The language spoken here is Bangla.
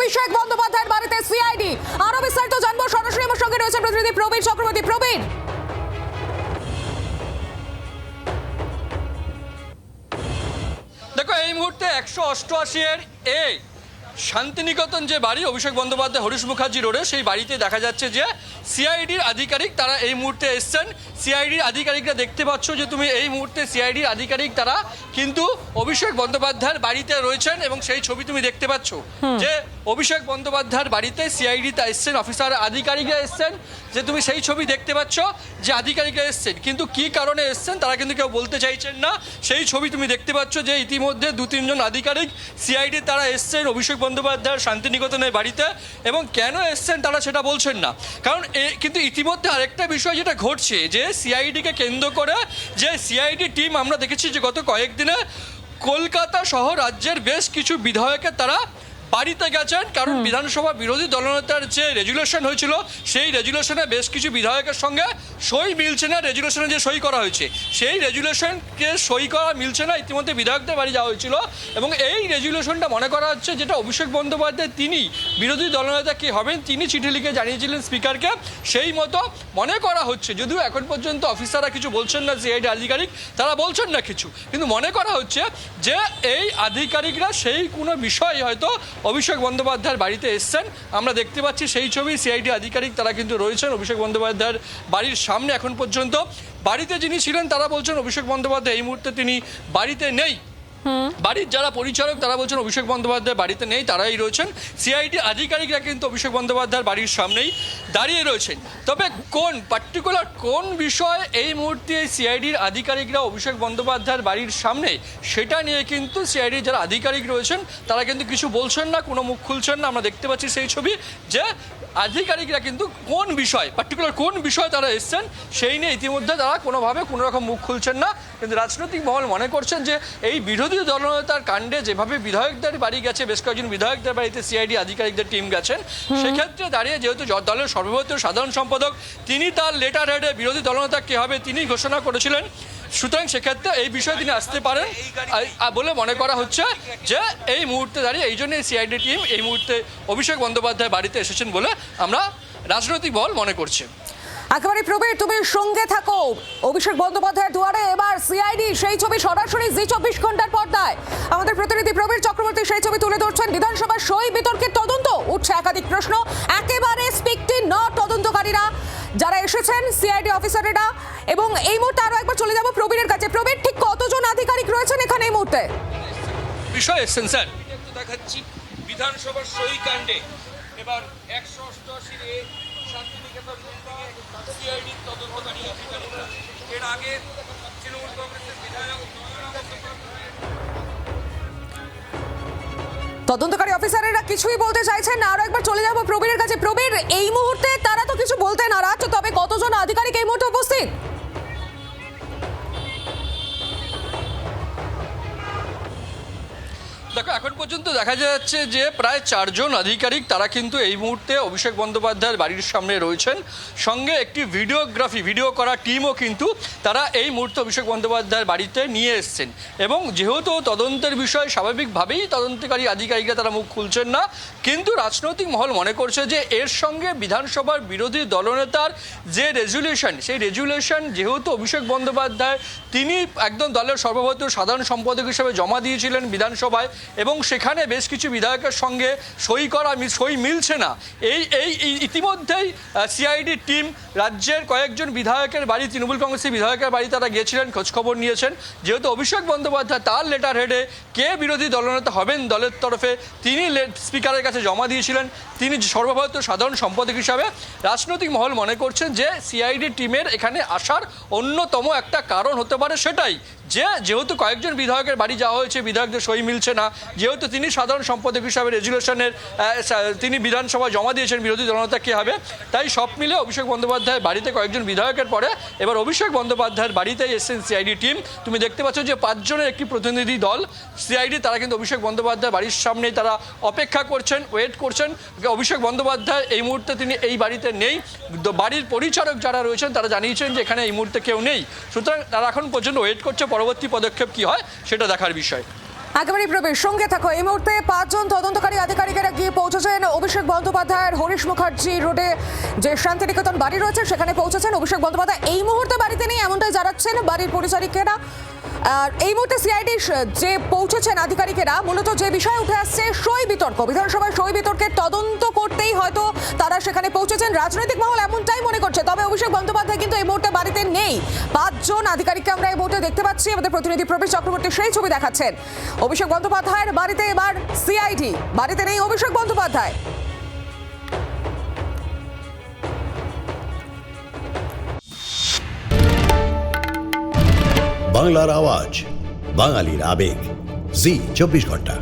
অভিষেক বন্দ্যোপাধ্যায়ের বাড়িতে সিআইডি। আরো বিস্তারিত জানবো, সরাসরি আমার সঙ্গে রয়েছে প্রতিনিধি প্রবীর চক্রবর্তী। প্রবীর, দেখো, এই মুহূর্তে 188 এ শান্তিনিকেতন যে বাড়ি অভিষেক বন্দ্যোপাধ্যায় হরিশ মুখার্জি রোডে, সেই বাড়িতে দেখা যাচ্ছে যে সিআইডির আধিকারিক তারা এই মুহূর্তে এসছেন। সিআইডির আধিকারিকরা দেখতে পাচ্ছ যে তুমি এই মুহূর্তে সিআইডির আধিকারিক তারা কিন্তু অভিষেক বন্দ্যোপাধ্যায়ের বাড়িতে রয়েছেন এবং সেই ছবি তুমি দেখতে পাচ্ছ যে অভিষেক বন্দ্যোপাধ্যায়ের বাড়িতে সিআইডি তা এসছেন, অফিসার আধিকারিকরা এসছেন, যে তুমি সেই ছবি দেখতে পাচ্ছ যে আধিকারিকরা এসছেন, কিন্তু কি কারণে এসছেন তারা কিন্তু কেউ বলতে চাইছেন না। সেই ছবি তুমি দেখতে পাচ্ছ যে ইতিমধ্যে 2-3 জন আধিকারিক সিআইডি তারা এসছেন অভিষেক বন্দ্যোপাধ্যায়ের শান্তিনিকেতনের বাড়িতে, এবং কেন এসছেন তারা সেটা বলছেন না। কারণ কিন্তু ইতিমধ্যে আরেকটা বিষয় যেটা ঘটছে যে সিআইডিকে কেন্দ্র করে যে সিআইডি টিম আমরা দেখেছি যে গত কয়েকদিনে কলকাতা সহ রাজ্যের বেশ কিছু বিধায়কের তারা বাড়িতে গেছেন, কারণ বিধানসভা বিরোধী দলনেতার যে রেজুলেশন হয়েছিল সেই রেজুলেশনে বেশ কিছু বিধায়কের সঙ্গে সই মিলছে না। রেজুলেশনে যে সই করা হয়েছে সেই রেজুলেশনকে সই করা মিলছে না, ইতিমধ্যে বিধায়কদের বাড়ি যাওয়া হয়েছিল এবং এই রেজুলেশনটা মনে করা হচ্ছে যেটা অভিষেক বন্দ্যোপাধ্যায় তিনি বিরোধী দলনেতা কে হবেন তিনি চিঠি লিখে জানিয়েছিলেন স্পিকারকে, সেই মতো মনে করা হচ্ছে। যদিও এখন পর্যন্ত অফিসাররা কিছু বলছেন না, সিআইডি আধিকারিক তারা বলছেন না কিছু, কিন্তু মনে করা হচ্ছে যে এই আধিকারিকরা সেই কোনো বিষয় হয়তো অভিষেক বন্দ্যোপাধ্যায়ের বাড়িতে এসছেন। আমরা দেখতে পাচ্ছি সেই ছবি, সিআইডি আধিকারিক তারা কিন্তু রয়েছেন অভিষেক বন্দ্যোপাধ্যায়ের বাড়ির সামনে। এখন পর্যন্ত বাড়িতে যিনি ছিলেন তারা বলছেন অভিষেক বন্দ্যোপাধ্যায় এই মুহূর্তে তিনি বাড়িতে নেই। বাড়ির যারা পরিচারক তারা বলছেন অভিষেক বন্দ্যোপাধ্যায় বাড়িতে নেই, তারাই রয়েছেন। সিআইডি আধিকারিকরা কিন্তু অভিষেক বন্দ্যোপাধ্যায়ের বাড়ির সামনেই দাঁড়িয়ে রয়েছেন। তবে কোন বিষয়ে এই মুহূর্তে সিআইডির আধিকারিকরা অভিষেক বন্দ্যোপাধ্যায়ের বাড়ির সামনে, সেটা নিয়ে কিন্তু সিআইডির যারা আধিকারিক রয়েছেন তারা কিন্তু কিছু বলছেন না, কোনো মুখ খুলছেন না। আমরা দেখতে পাচ্ছি সেই ছবি যে আধিকারিকরা কিন্তু কোন বিষয় তারা এসছেন সেই নিয়ে ইতিমধ্যে তারা কোনোভাবে কোনো রকম মুখ খুলছেন না। কিন্তু রাজনৈতিক মহল মনে করছেন যে এই বিরোধী দলনেতার কাণ্ডে যেভাবে বিধায়কদের বাড়ি গেছে, বেশ কয়েকজন বিধায়কদের বাড়িতে সিআইডি আধিকারিকদের টিম গেছেন, সেক্ষেত্রে দাঁড়িয়ে যেহেতু দলের সর্বভারতীয় সাধারণ সম্পাদক তিনি তার লেটার হেডে বিরোধী দলনেতা কে হবে তিনি ঘোষণা করেছিলেন, সুতরাং সেক্ষেত্রে এই বিষয়ে তিনি আসতে পারেন বলে মনে করা হচ্ছে যে এই মুহূর্তে দাঁড়িয়ে এই জন্য সিআইডি টিম এই মুহূর্তে অভিষেক বন্দ্যোপাধ্যায় বাড়িতে এসেছেন বলে আমরা রাজনৈতিক মহল মনে করছে। একেবারে প্রবীর, তুমি সঙ্গে থাকো। অভিষেক বন্দ্যোপাধ্যায়ের দুয়ারে এবার সিআইডি, সেই ছবি সরাসরি জি 24 ঘন্টার পর্দায় আমাদের প্রতিনিধি প্রবীর চক্রবর্তী সেই ছবি তুলে ধরছেন। বিধানসভার সই বিতর্কের তদন্ত, উঠছে একাধিক প্রশ্ন। একেবারে স্পিকটি নট তদন্তকারীরা যারা এসেছেন সিআইডি অফিসারেরা, এবং এই মুহূর্তে আরো একবার চলে যাব প্রবীরের কাছে। প্রবীর, ঠিক কতজন আধিকারিক রয়েছেন এখানে এই মুহূর্তে? বিষয় এসেছেন স্যার, দেখাচ্ছি বিধানসভার সই কাণ্ডে এবার 188 এ শান্তিনিকেতন সিআইডি তদন্তকারী আধিকারিকরা, এর আগে তৃণমূল কংগ্রেসের বিধায়ক তদন্তকারী অফিসারেরা কিছুই বলতে চাইছেন না। আরো একবার চলে যাব প্রবীরের কাছে। প্রবীর, এই মুহূর্তে তারা তো কিছু বলতে নারাজ, তবে কতজন আধিকারিক এই মুহূর্তে উপস্থিত? দেখো, এখন পর্যন্ত দেখা যাচ্ছে যে প্রায় 4 জন আধিকারিক তারা কিন্তু এই মুহূর্তে অভিষেক বন্দ্যোপাধ্যায়ের বাড়ির সামনে রয়েছেন, সঙ্গে একটি ভিডিও করা টিমও কিন্তু তারা এই মুহূর্তে অভিষেক বন্দ্যোপাধ্যায়ের বাড়িতে নিয়ে এসছেন। এবং যেহেতু তদন্তের বিষয়, স্বাভাবিকভাবেই তদন্তকারী আধিকারিকরা তারা মুখ খুলছেন না, কিন্তু রাজনৈতিক মহল মনে করছে যে এর সঙ্গে বিধানসভার বিরোধী দলনেতার যে রেজুলেশন, সেই রেজুলেশন যেহেতু অভিষেক বন্দ্যোপাধ্যায় তিনি একদম দলের সর্বভারতীয় সাধারণ সম্পাদক হিসেবে জমা দিয়েছিলেন বিধানসভায়, এবং সেখানে বেশ কিছু বিধায়কের সঙ্গে সই মিলছে না। এই ইতিমধ্যেই সিআইডি টিম রাজ্যের কয়েকজন বিধায়কের বাড়ি, তৃণমূল কংগ্রেসের বিধায়কের বাড়ি তারা গিয়েছিলেন, খোঁজখবর নিয়েছেন। যেহেতু অভিষেক বন্দ্যোপাধ্যায় তার লেটার হেডে কে বিরোধী দলনেতা হবেন দলের তরফে তিনি স্পিকারের কাছে জমা দিয়েছিলেন, তিনি সর্বভারতীয় সাধারণ সম্পাদক হিসাবে, রাজনৈতিক মহল মনে করছেন যে সিআইডি টিমের এখানে আসার অন্যতম একটা কারণ হতে পারে সেটাই যেহেতু কয়েকজন বিধায়কের বাড়ি যাওয়া হয়েছে, বিধায়কদের সই মিলছে না, যেহেতু তিনি সাধারণ সম্পাদক হিসাবে রেজুলেশনের তিনি বিধানসভায় জমা দিয়েছেন বিরোধী দলনেতা কে হবে, তাই সব মিলে অভিষেক বন্দ্যোপাধ্যায়ের বাড়িতে কয়েকজন বিধায়কের পরে এবার অভিষেক বন্দ্যোপাধ্যায়ের বাড়িতেই এসেছেন সিআইডি টিম। তুমি দেখতে পাচ্ছ যে 5 জনের একটি প্রতিনিধি দল সিআইডি, তারা কিন্তু অভিষেক বন্দ্যোপাধ্যায়ের বাড়ির সামনেই তারা অপেক্ষা করছেন, ওয়েট করছেন। অভিষেক বন্দ্যোপাধ্যায় এই মুহূর্তে তিনি এই বাড়িতে নেই, বাড়ির পরিচারক যারা রয়েছেন তারা জানিয়েছেন যে এখানে এই মুহূর্তে কেউ নেই, সুতরাং তারা এখন পর্যন্ত ওয়েট করছে পরবর্তী পদক্ষেপ কি হয় সেটা দেখার বিষয়। একেবারে প্রবেশ সঙ্গে থাকো। এই মুহূর্তে 5 জন তদন্তকারী আধিকারিকেরা গিয়ে পৌঁছেছেন অভিষেক বন্দ্যোপাধ্যায়ের হরিশ মুখার্জি রোডে যে শান্তিনিকেতন বাড়ি রয়েছে সেখানে পৌঁছেছেন অভিষেক বন্দ্যোপাধ্যায়। এই মুহূর্তে বাড়িতে নেই এমনটাই জানাচ্ছেন বাড়ির পরিচারিকেরা। আর এই মুহূর্তে সিআইডি যে পৌঁছেছেন আধিকারিকেরা, মূলত যে বিষয় উঠে আসছে সই বিতর্ক, বিধানসভায় সই বিতর্কের তদন্ত করতেই হয়তো তারা সেখানে পৌঁছেছেন, রাজনৈতিক মহল এমনটাই মনে করছে। তবে অভিষেক বন্দ্যোপাধ্যায় কিন্তু এই মুহূর্তে বাড়িতে নেই। 5 জন আধিকারিককে আমরা এই মুহূর্তে দেখতে পাচ্ছি, আমাদের প্রতিনিধি প্রবীর চক্রবর্তী সেই ছবি দেখাচ্ছেন। অভিষেক বন্দ্যোপাধ্যায়ের বাড়িতে এবার সিআইডি, বাড়িতে নেই অভিষেক বন্দ্যোপাধ্যায়। বাংলার আওয়াজ, বাঙালির আবেগ, জি 24 ঘন্টা।